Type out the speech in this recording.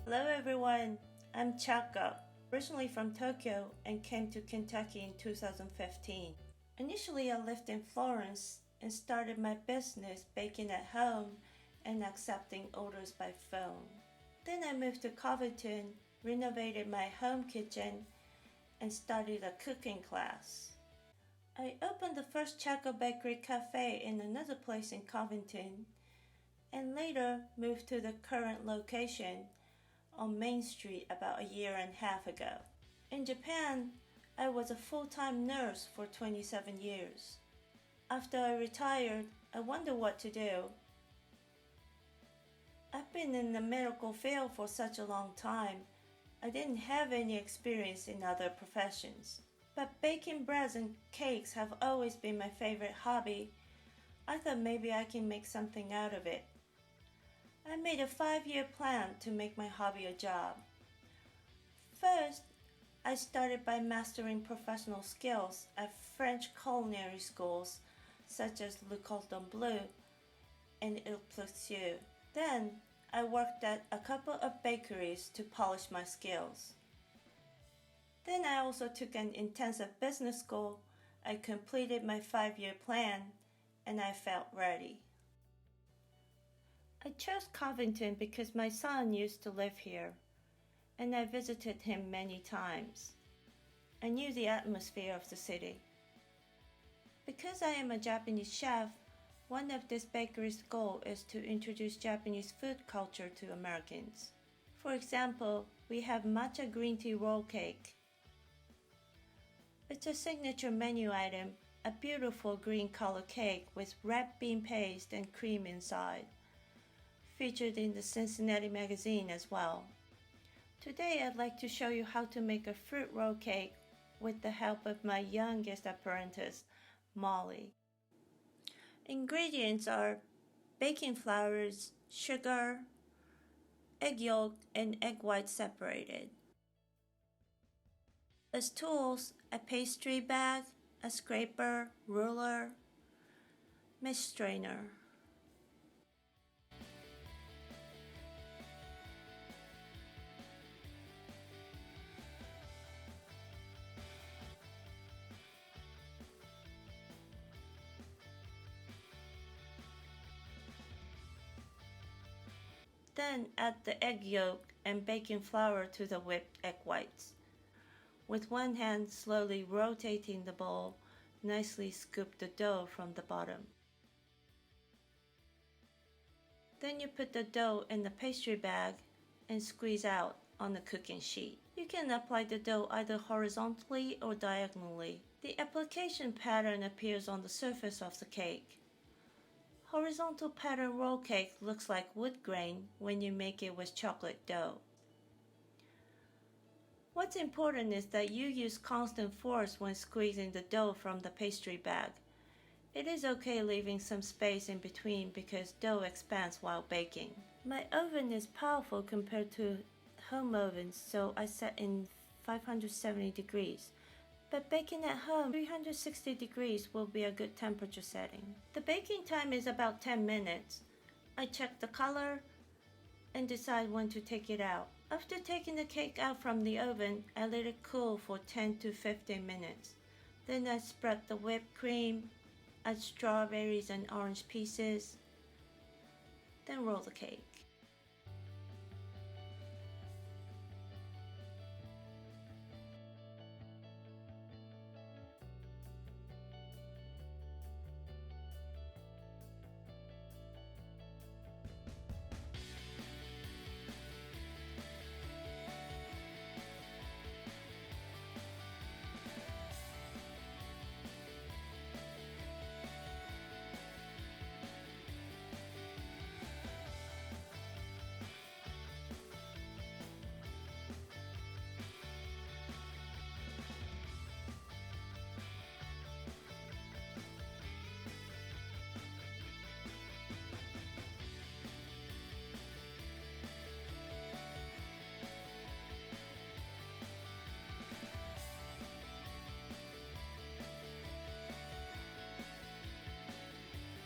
Hello everyone, I'm Chako, originally from Tokyo and came to Kentucky in 2015. Initially I lived in Florence and started my business baking at home and accepting orders by phone. Then I moved to Covington, renovated my home kitchen, and started a cooking class. I opened the first Chako Bakery cafe in another place in Covington and later moved to the current location on Main Street about a year and a half ago. In Japan, I was a full-time nurse for 27 years. After I retired, I wondered what to do. I've been in the medical field for such a long time, I didn't have any experience in other professions. But baking breads and cakes have always been my favorite hobby. I thought maybe I can make something out of it. I made a 5-year plan to make my hobby a job. First, I started by mastering professional skills at French culinary schools such as Le Cordon Bleu and Il Plessieux. Then, I worked at a couple of bakeries to polish my skills. Then I also took an intensive business school. I completed my 5-year plan and I felt ready. I chose Covington because my son used to live here and I visited him many times. I knew the atmosphere of the city. Because I am a Japanese chef, one of this bakery's goals is to introduce Japanese food culture to Americans. For example, we have matcha green tea roll cake. It's a signature menu item, a beautiful green color cake with red bean paste and cream inside, featured in the Cincinnati magazine as well. Today I'd like to show you how to make a fruit roll cake with the help of my youngest apprentice, Molly. Ingredients are baking flours, sugar, egg yolk, and egg whites separated. As tools, a pastry bag, a scraper, ruler, mesh strainer. Then add the egg yolk and baking flour to the whipped egg whites. With one hand slowly rotating the bowl, nicely scoop the dough from the bottom. Then you put the dough in the pastry bag and squeeze out on the cooking sheet. You can apply the dough either horizontally or diagonally. The application pattern appears on the surface of the cake. Horizontal pattern roll cake looks like wood grain when you make it with chocolate dough. What's important is that you use constant force when squeezing the dough from the pastry bag. It is okay leaving some space in between because dough expands while baking. My oven is powerful compared to home ovens, so I set in 570 degrees. But baking at home, 360 degrees will be a good temperature setting. The baking time is about 10 minutes. I check the color and decide when to take it out. After taking the cake out from the oven, I let it cool for 10 to 15 minutes. Then I spread the whipped cream, add strawberries and orange pieces, then roll the cake.